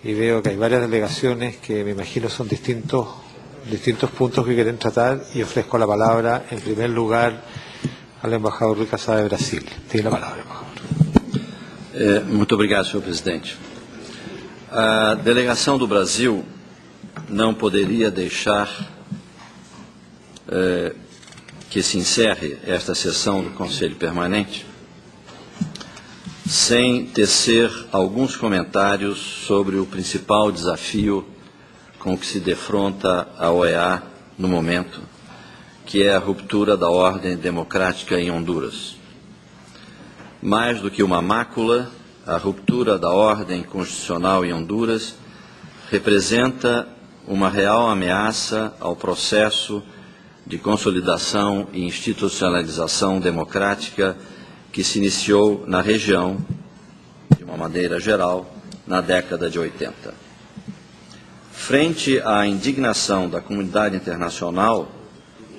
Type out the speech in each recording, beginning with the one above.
y veo que hay varias delegaciones que me imagino son distintos puntos que quieren tratar, y ofrezco la palabra en primer lugar al embajador Rui Casado de Brasil. Tiene la palabra, embajador. Muito obrigado, senhor presidente. A delegação do Brasil não poderia deixar que se encerre esta sessão do Conselho Permanente sem tecer alguns comentários sobre o principal desafio com que se defronta a OEA no momento, que é a ruptura da ordem democrática em Honduras. Mais do que uma mácula, a ruptura da ordem constitucional em Honduras representa uma real ameaça ao processo de consolidação e institucionalização democrática que se iniciou na região, de uma maneira geral, na década de 80. Frente à indignação da comunidade internacional,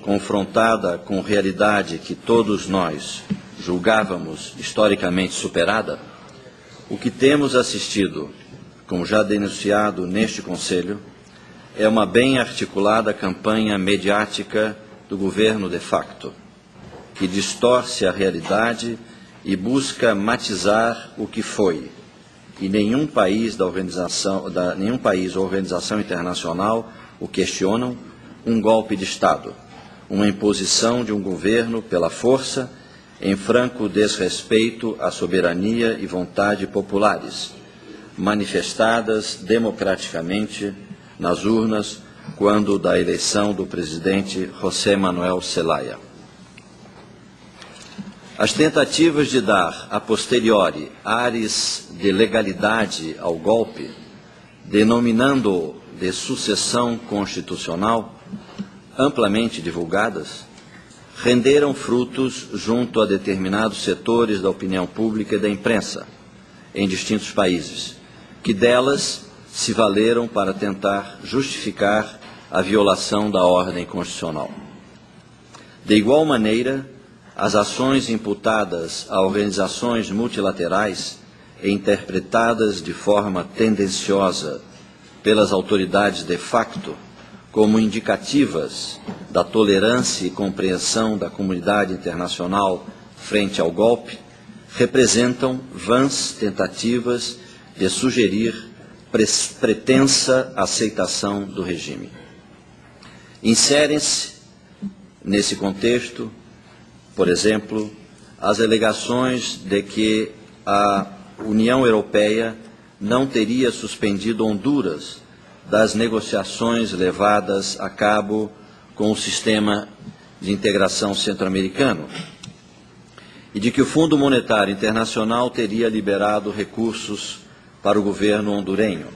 confrontada com realidade que todos nós julgávamos historicamente superada, o que temos assistido, como já denunciado neste Conselho, é uma bem articulada campanha mediática do governo de facto, que distorce a realidade e busca matizar o que foi, e nenhum país ou organização internacional o questionam, um golpe de Estado, uma imposição de um governo pela força, em franco desrespeito à soberania e vontade populares, manifestadas democraticamente nas urnas quando da eleição do presidente José Manuel Zelaya. As tentativas de dar, a posteriori, ares de legalidade ao golpe, denominando-o de sucessão constitucional, amplamente divulgadas, renderam frutos junto a determinados setores da opinião pública e da imprensa, em distintos países, que delas se valeram para tentar justificar a violação da ordem constitucional. De igual maneira, as ações imputadas a organizações multilaterais e interpretadas de forma tendenciosa pelas autoridades de facto como indicativas da tolerância e compreensão da comunidade internacional frente ao golpe, representam vãs tentativas de sugerir pretensa aceitação do regime. Inserem-se, nesse contexto, por exemplo, as alegações de que a União Europeia não teria suspendido Honduras das negociações levadas a cabo com o sistema de integração centro-americano e de que o Fundo Monetário Internacional teria liberado recursos para o governo hondurenho.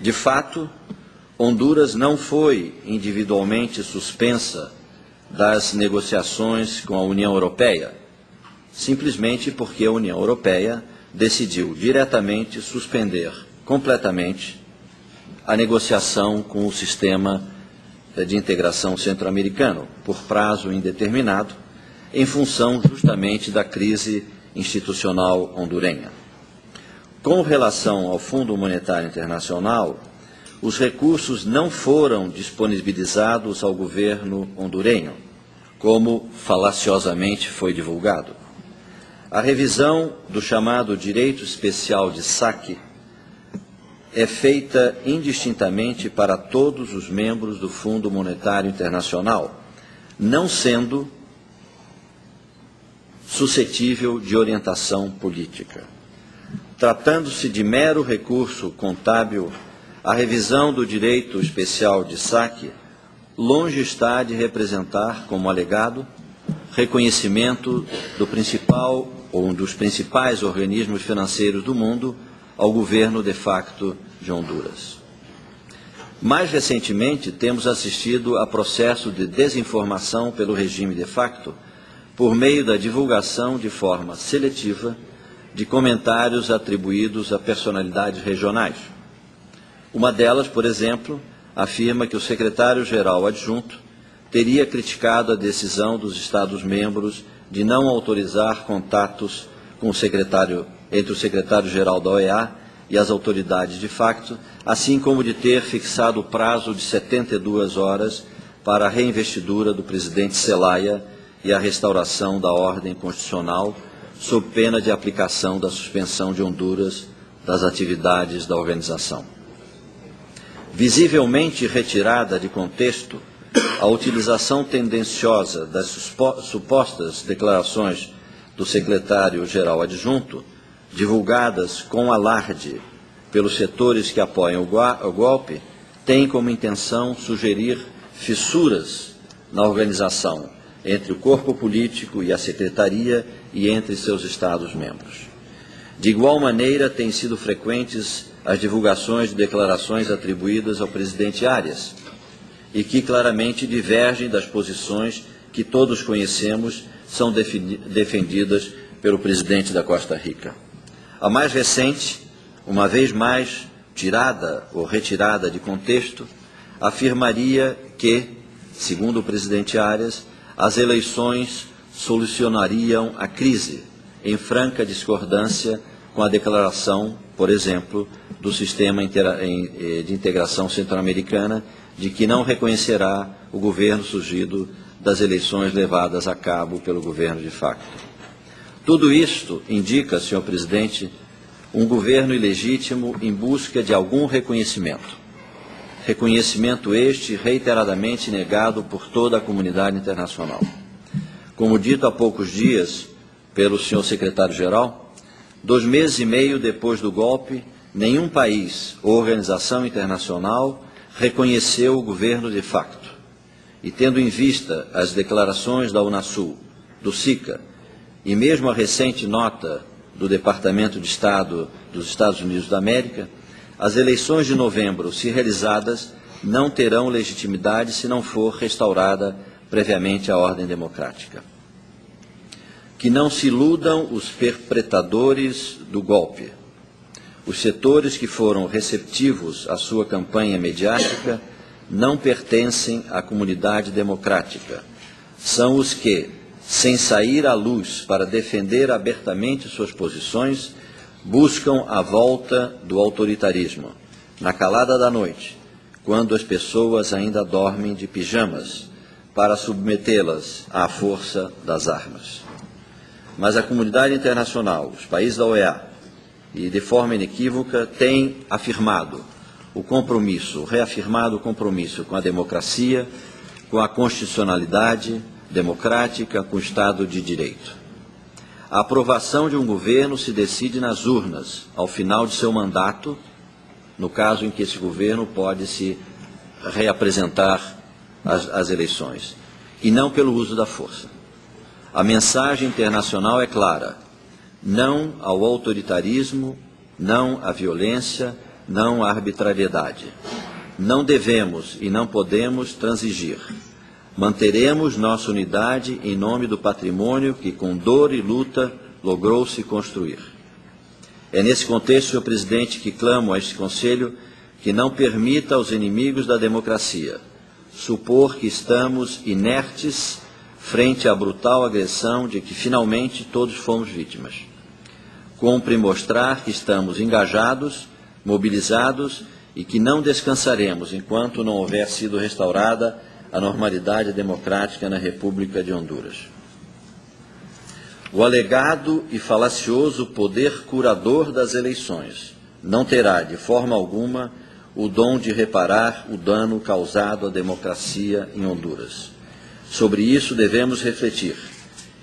De fato, Honduras não foi individualmente suspensa das negociações com a União Europeia, simplesmente porque a União Europeia decidiu diretamente suspender completamente a negociação com o sistema de integração centro-americano, por prazo indeterminado, em função justamente da crise institucional hondurenha. Com relação ao Fundo Monetário Internacional, os recursos não foram disponibilizados ao governo hondurenho, como falaciosamente foi divulgado. A revisão do chamado direito especial de saque é feita indistintamente para todos os membros do Fundo Monetário Internacional, não sendo suscetível de orientação política. Tratando-se de mero recurso contábil, a revisão do direito especial de saque longe está de representar, como alegado, reconhecimento do principal ou um dos principais organismos financeiros do mundo ao governo de facto de Honduras. Mais recentemente, temos assistido a processo de desinformação pelo regime de facto por meio da divulgação de forma seletiva de comentários atribuídos a personalidades regionais. Uma delas, por exemplo, afirma que o secretário-geral adjunto teria criticado a decisão dos Estados-membros de não autorizar contatos com o secretário, entre o secretário-geral da OEA e as autoridades de facto, assim como de ter fixado o prazo de 72 horas para a reinvestidura do presidente Zelaya e a restauração da ordem constitucional, sob pena de aplicação da suspensão de Honduras das atividades da organização. Visivelmente retirada de contexto, a utilização tendenciosa das supostas declarações do secretário-geral adjunto, divulgadas com alarde pelos setores que apoiam o golpe, tem como intenção sugerir fissuras na organização entre o corpo político e a secretaria e entre seus Estados-membros. De igual maneira, têm sido frequentes as divulgações de declarações atribuídas ao presidente Arias e que claramente divergem das posições que todos conhecemos são defendidas pelo presidente da Costa Rica. A mais recente, uma vez mais tirada ou retirada de contexto, afirmaria que, segundo o presidente Arias, as eleições solucionariam a crise, em franca discordância com a declaração, por exemplo, do Sistema de Integração Centro-Americana, de que não reconhecerá o governo surgido das eleições levadas a cabo pelo governo de facto. Tudo isto indica, senhor presidente, um governo ilegítimo em busca de algum reconhecimento. Reconhecimento este reiteradamente negado por toda a comunidade internacional. Como dito há poucos dias pelo senhor secretário-geral, 2 meses e meio depois do golpe, nenhum país ou organização internacional reconheceu o governo de facto. E tendo em vista as declarações da Unasul, do SICA, e mesmo a recente nota do Departamento de Estado dos Estados Unidos da América, as eleições de novembro, se realizadas, não terão legitimidade se não for restaurada previamente a ordem democrática. Que não se iludam os perpetradores do golpe. Os setores que foram receptivos à sua campanha mediática não pertencem à comunidade democrática. São os que, sem sair à luz para defender abertamente suas posições, buscam a volta do autoritarismo, na calada da noite, quando as pessoas ainda dormem de pijamas, para submetê-las à força das armas. Mas a comunidade internacional, os países da OEA, e de forma inequívoca, têm afirmado o compromisso, reafirmado o compromisso com a democracia, com a constitucionalidade democrática, com o Estado de Direito. A aprovação de um governo se decide nas urnas, ao final de seu mandato, no caso em que esse governo pode se reapresentar às eleições, e não pelo uso da força. A mensagem internacional é clara: não ao autoritarismo, não à violência, não à arbitrariedade. Não devemos e não podemos transigir. Manteremos nossa unidade em nome do patrimônio que, com dor e luta, logrou-se construir. É nesse contexto, senhor presidente, que clamo a este Conselho que não permita aos inimigos da democracia supor que estamos inertes frente à brutal agressão de que finalmente todos fomos vítimas. Cumpre mostrar que estamos engajados, mobilizados e que não descansaremos enquanto não houver sido restaurada a normalidade democrática na República de Honduras. O alegado e falacioso poder curador das eleições não terá, de forma alguma, o dom de reparar o dano causado à democracia em Honduras. Sobre isso devemos refletir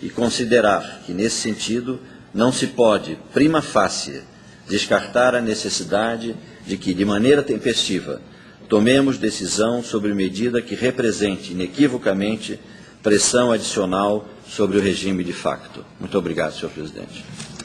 e considerar que, nesse sentido, não se pode, prima facie, descartar a necessidade de que, de maneira tempestiva, tomemos decisão sobre medida que represente inequivocamente pressão adicional sobre o regime de facto. Muito obrigado, senhor presidente.